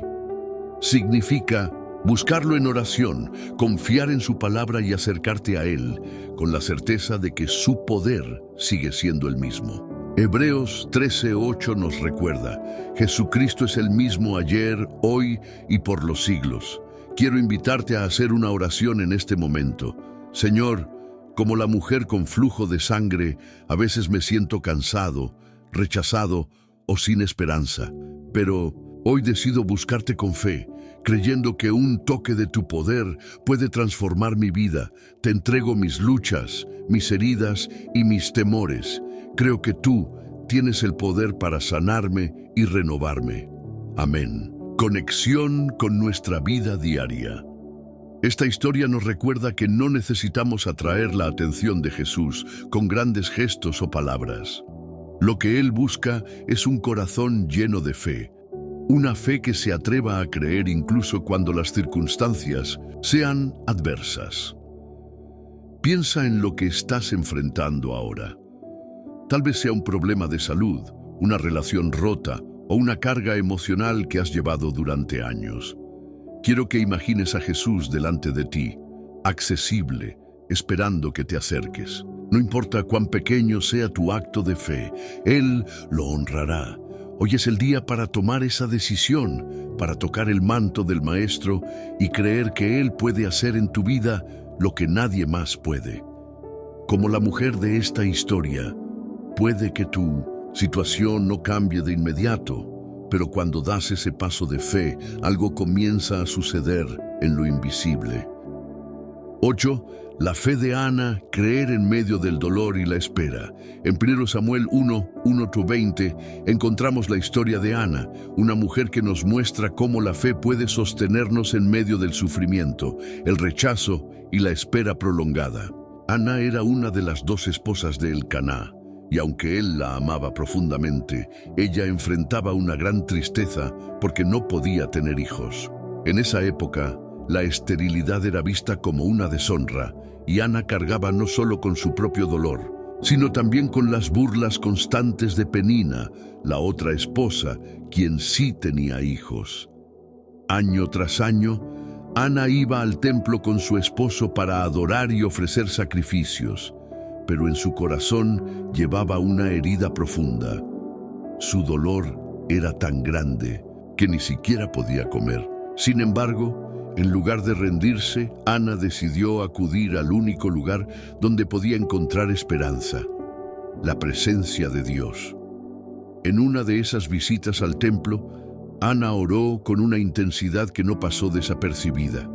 Significa buscarlo en oración, confiar en su palabra y acercarte a Él, con la certeza de que su poder sigue siendo el mismo. Hebreos 13:8 nos recuerda: Jesucristo es el mismo ayer, hoy y por los siglos. Quiero invitarte a hacer una oración en este momento. Señor, como la mujer con flujo de sangre, a veces me siento cansado, rechazado o sin esperanza, pero hoy decido buscarte con fe, creyendo que un toque de tu poder puede transformar mi vida. Te entrego mis luchas, mis heridas y mis temores. Creo que tú tienes el poder para sanarme y renovarme. Amén. Conexión con nuestra vida diaria. Esta historia nos recuerda que no necesitamos atraer la atención de Jesús con grandes gestos o palabras. Lo que Él busca es un corazón lleno de fe, una fe que se atreva a creer incluso cuando las circunstancias sean adversas. Piensa en lo que estás enfrentando ahora. Tal vez sea un problema de salud, una relación rota o una carga emocional que has llevado durante años. Quiero que imagines a Jesús delante de ti, accesible, esperando que te acerques. No importa cuán pequeño sea tu acto de fe, Él lo honrará. Hoy es el día para tomar esa decisión, para tocar el manto del Maestro y creer que Él puede hacer en tu vida lo que nadie más puede. Como la mujer de esta historia, puede que tu situación no cambie de inmediato, pero cuando das ese paso de fe, algo comienza a suceder en lo invisible. 8. La fe de Ana, creer en medio del dolor y la espera. En 1 Samuel 1:20 encontramos la historia de Ana, una mujer que nos muestra cómo la fe puede sostenernos en medio del sufrimiento, el rechazo y la espera prolongada. Ana era una de las 2 esposas de Elcaná, y aunque él la amaba profundamente, ella enfrentaba una gran tristeza porque no podía tener hijos. En esa época, la esterilidad era vista como una deshonra, y Ana cargaba no solo con su propio dolor, sino también con las burlas constantes de Penina, la otra esposa, quien sí tenía hijos. Año tras año, Ana iba al templo con su esposo para adorar y ofrecer sacrificios, pero en su corazón llevaba una herida profunda. Su dolor era tan grande que ni siquiera podía comer. Sin embargo, en lugar de rendirse, Ana decidió acudir al único lugar donde podía encontrar esperanza: la presencia de Dios. En una de esas visitas al templo, Ana oró con una intensidad que no pasó desapercibida.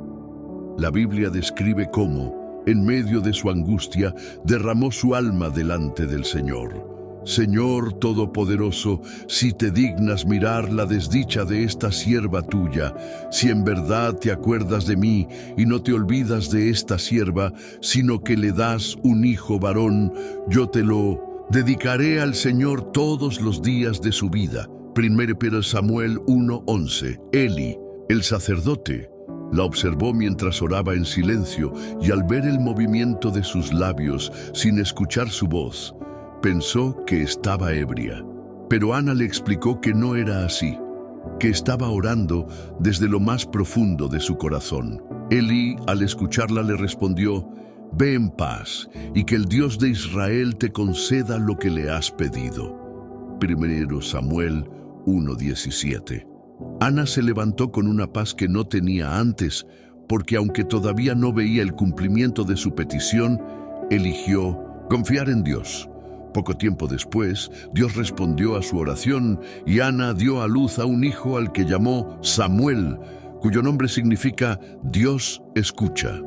La Biblia describe cómo, en medio de su angustia, derramó su alma delante del Señor. Señor Todopoderoso, si te dignas mirar la desdicha de esta sierva tuya, si en verdad te acuerdas de mí y no te olvidas de esta sierva, sino que le das un hijo varón, yo te lo dedicaré al Señor todos los días de su vida. 1 Samuel 1:11. Eli, el sacerdote, la observó mientras oraba en silencio, y al ver el movimiento de sus labios, sin escuchar su voz, pensó que estaba ebria. Pero Ana le explicó que no era así, que estaba orando desde lo más profundo de su corazón. Eli, al escucharla, le respondió: «Ve en paz, y que el Dios de Israel te conceda lo que le has pedido». 1 Samuel 1:17. Ana se levantó con una paz que no tenía antes, porque aunque todavía no veía el cumplimiento de su petición, eligió confiar en Dios. Poco tiempo después, Dios respondió a su oración y Ana dio a luz a un hijo al que llamó Samuel, cuyo nombre significa Dios escucha.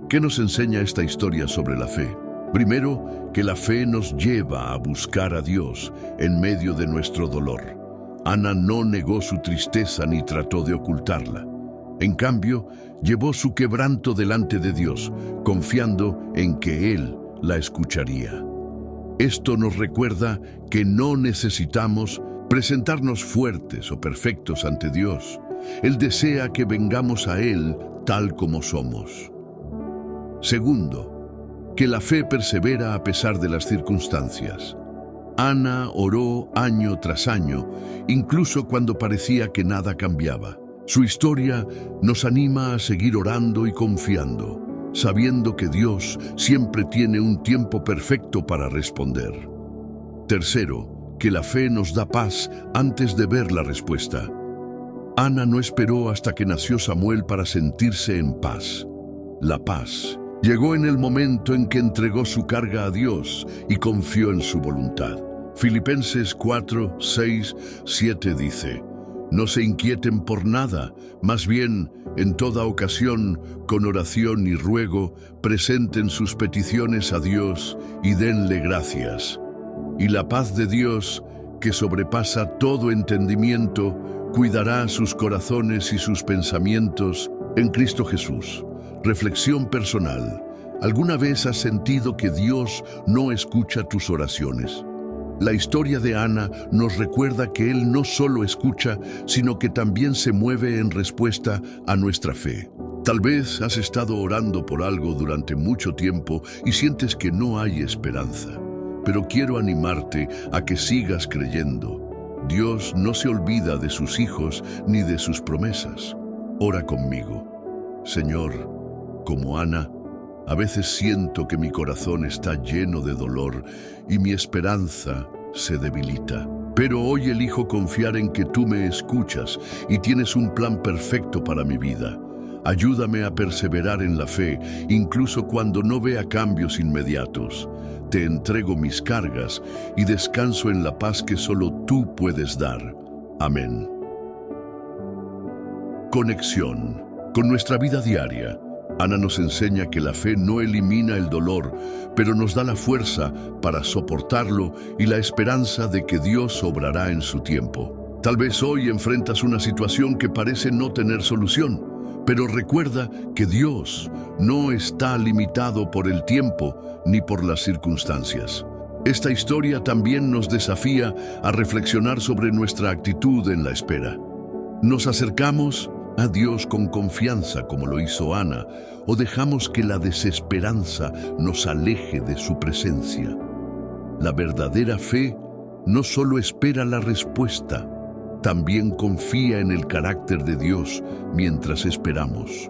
¿Qué nos enseña esta historia sobre la fe? Primero, que la fe nos lleva a buscar a Dios en medio de nuestro dolor. Ana no negó su tristeza ni trató de ocultarla. En cambio, llevó su quebranto delante de Dios, confiando en que Él la escucharía. Esto nos recuerda que no necesitamos presentarnos fuertes o perfectos ante Dios. Él desea que vengamos a Él tal como somos. Segundo, que la fe persevera a pesar de las circunstancias. Ana oró año tras año, incluso cuando parecía que nada cambiaba. Su historia nos anima a seguir orando y confiando, sabiendo que Dios siempre tiene un tiempo perfecto para responder. Tercero, que la fe nos da paz antes de ver la respuesta. Ana no esperó hasta que nació Samuel para sentirse en paz. La paz llegó en el momento en que entregó su carga a Dios y confió en su voluntad. Filipenses 4, 6, 7 dice: «No se inquieten por nada, más bien, en toda ocasión, con oración y ruego, presenten sus peticiones a Dios y denle gracias. Y la paz de Dios, que sobrepasa todo entendimiento, cuidará sus corazones y sus pensamientos en Cristo Jesús». Reflexión personal. ¿Alguna vez has sentido que Dios no escucha tus oraciones? La historia de Ana nos recuerda que Él no solo escucha, sino que también se mueve en respuesta a nuestra fe. Tal vez has estado orando por algo durante mucho tiempo y sientes que no hay esperanza. Pero quiero animarte a que sigas creyendo. Dios no se olvida de sus hijos ni de sus promesas. Ora conmigo. Señor, como Ana, a veces siento que mi corazón está lleno de dolor y mi esperanza se debilita. Pero hoy elijo confiar en que tú me escuchas y tienes un plan perfecto para mi vida. Ayúdame a perseverar en la fe, incluso cuando no vea cambios inmediatos. Te entrego mis cargas y descanso en la paz que solo tú puedes dar. Amén. Conexión. Con nuestra vida diaria, Ana nos enseña que la fe no elimina el dolor, pero nos da la fuerza para soportarlo y la esperanza de que Dios obrará en su tiempo. Tal vez hoy enfrentas una situación que parece no tener solución, pero recuerda que Dios no está limitado por el tiempo ni por las circunstancias. Esta historia también nos desafía a reflexionar sobre nuestra actitud en la espera. ¿Nos acercamos a Dios con confianza como lo hizo Ana, o dejamos que la desesperanza nos aleje de su presencia? La verdadera fe no solo espera la respuesta, también confía en el carácter de Dios mientras esperamos.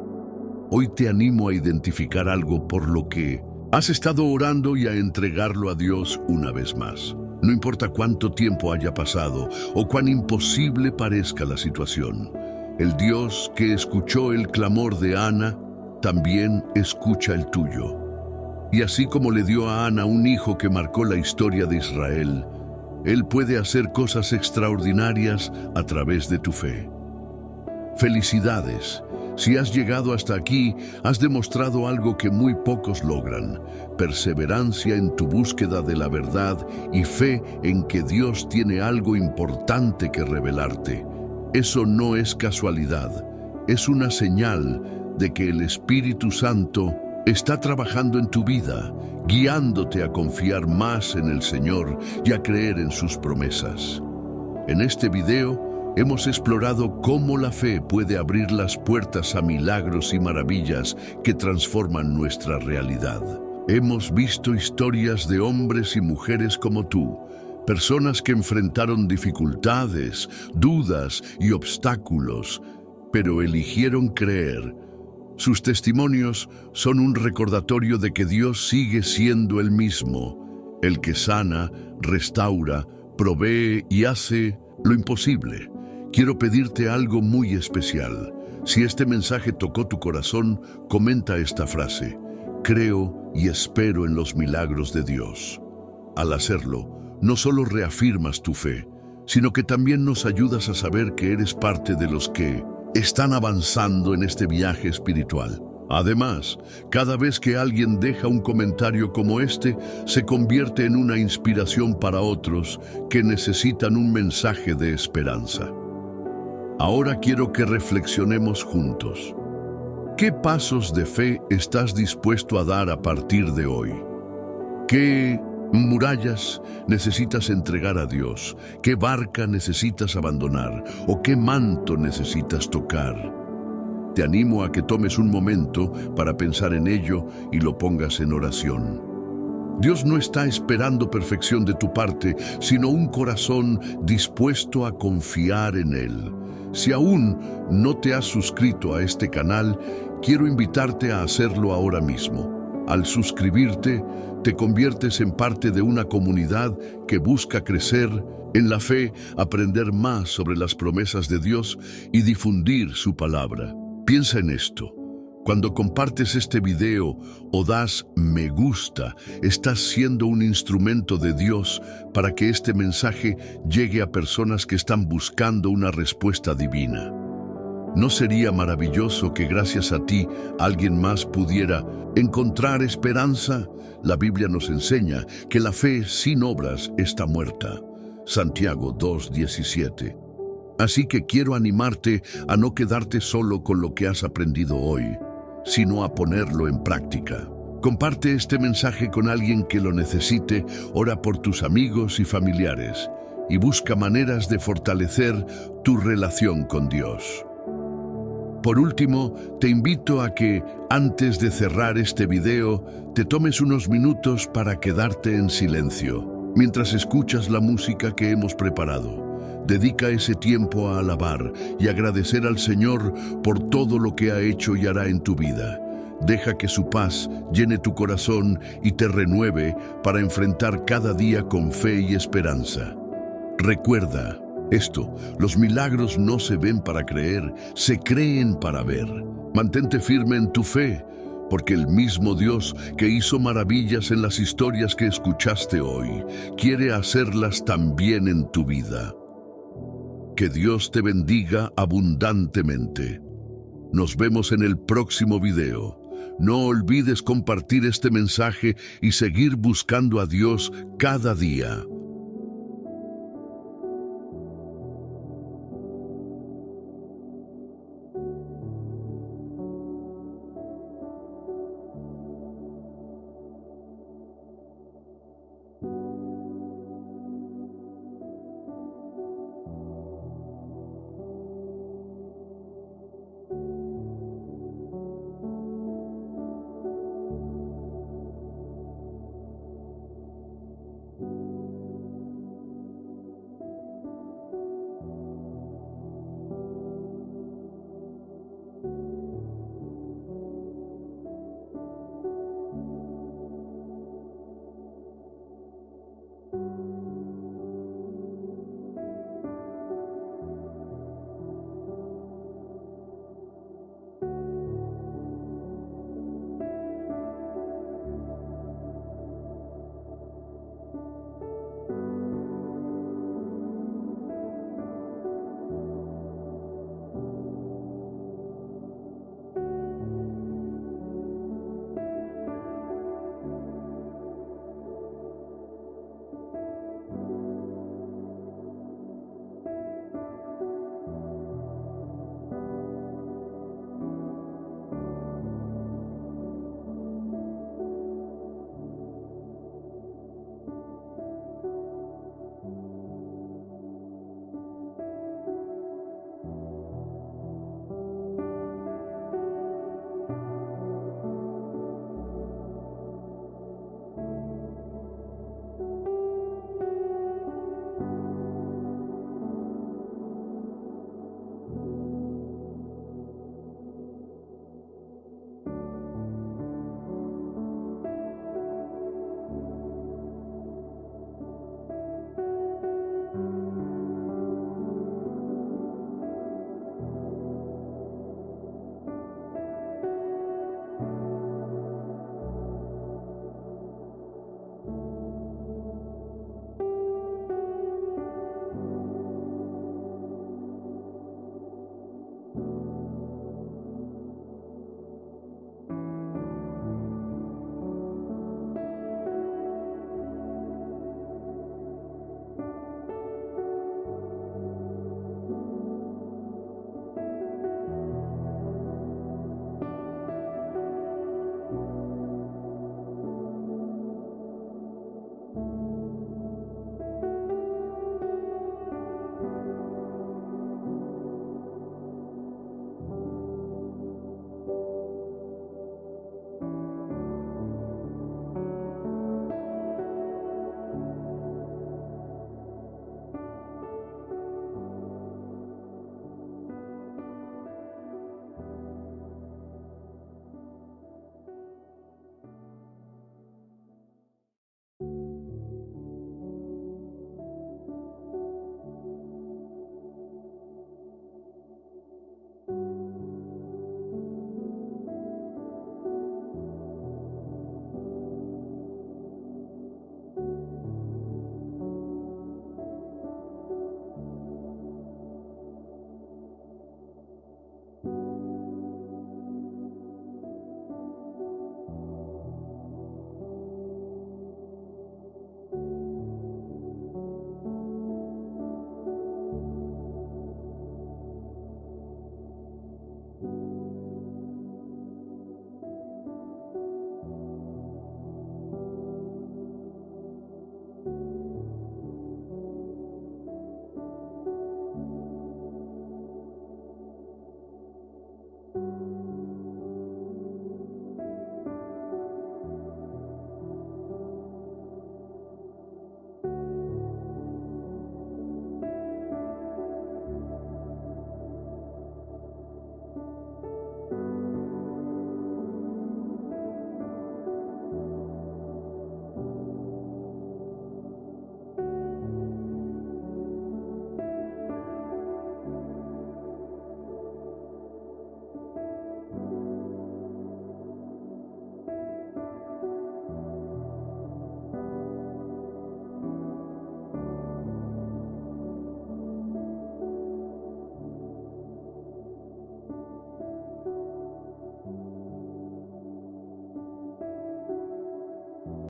Hoy te animo a identificar algo por lo que has estado orando y a entregarlo a Dios una vez más. No importa cuánto tiempo haya pasado o cuán imposible parezca la situación, el Dios que escuchó el clamor de Ana también escucha el tuyo. Y así como le dio a Ana un hijo que marcó la historia de Israel, Él puede hacer cosas extraordinarias a través de tu fe. Felicidades. Si has llegado hasta aquí, has demostrado algo que muy pocos logran: perseverancia en tu búsqueda de la verdad y fe en que Dios tiene algo importante que revelarte. Eso no es casualidad, es una señal de que el Espíritu Santo está trabajando en tu vida, guiándote a confiar más en el Señor y a creer en sus promesas. En este video hemos explorado cómo la fe puede abrir las puertas a milagros y maravillas que transforman nuestra realidad. Hemos visto historias de hombres y mujeres como tú, personas que enfrentaron dificultades, dudas y obstáculos, pero eligieron creer. Sus testimonios son un recordatorio de que Dios sigue siendo el mismo, el que sana, restaura, provee y hace lo imposible. Quiero pedirte algo muy especial. Si este mensaje tocó tu corazón, comenta esta frase: creo y espero en los milagros de Dios. Al hacerlo, no solo reafirmas tu fe, sino que también nos ayudas a saber que eres parte de los que están avanzando en este viaje espiritual. Además, cada vez que alguien deja un comentario como este, se convierte en una inspiración para otros que necesitan un mensaje de esperanza. Ahora quiero que reflexionemos juntos. ¿Qué pasos de fe estás dispuesto a dar a partir de hoy? ¿Qué murallas necesitas entregar a Dios? ¿Qué barca necesitas abandonar? ¿O qué manto necesitas tocar? Te animo a que tomes un momento para pensar en ello y lo pongas en oración. Dios no está esperando perfección de tu parte, sino un corazón dispuesto a confiar en Él. Si aún no te has suscrito a este canal, quiero invitarte a hacerlo ahora mismo. Al suscribirte, te conviertes en parte de una comunidad que busca crecer en la fe, aprender más sobre las promesas de Dios y difundir su palabra. Piensa en esto. Cuando compartes este video o das me gusta, estás siendo un instrumento de Dios para que este mensaje llegue a personas que están buscando una respuesta divina. ¿No sería maravilloso que gracias a ti alguien más pudiera encontrar esperanza? La Biblia nos enseña que la fe sin obras está muerta. Santiago 2:17. Así que quiero animarte a no quedarte solo con lo que has aprendido hoy, sino a ponerlo en práctica. Comparte este mensaje con alguien que lo necesite, ora por tus amigos y familiares y busca maneras de fortalecer tu relación con Dios. Por último, te invito a que, antes de cerrar este video, te tomes unos minutos para quedarte en silencio, mientras escuchas la música que hemos preparado. Dedica ese tiempo a alabar y agradecer al Señor por todo lo que ha hecho y hará en tu vida. Deja que su paz llene tu corazón y te renueve para enfrentar cada día con fe y esperanza. Recuerda esto, los milagros no se ven para creer, se creen para ver. Mantente firme en tu fe, porque el mismo Dios que hizo maravillas en las historias que escuchaste hoy, quiere hacerlas también en tu vida. Que Dios te bendiga abundantemente. Nos vemos en el próximo video. No olvides compartir este mensaje y seguir buscando a Dios cada día.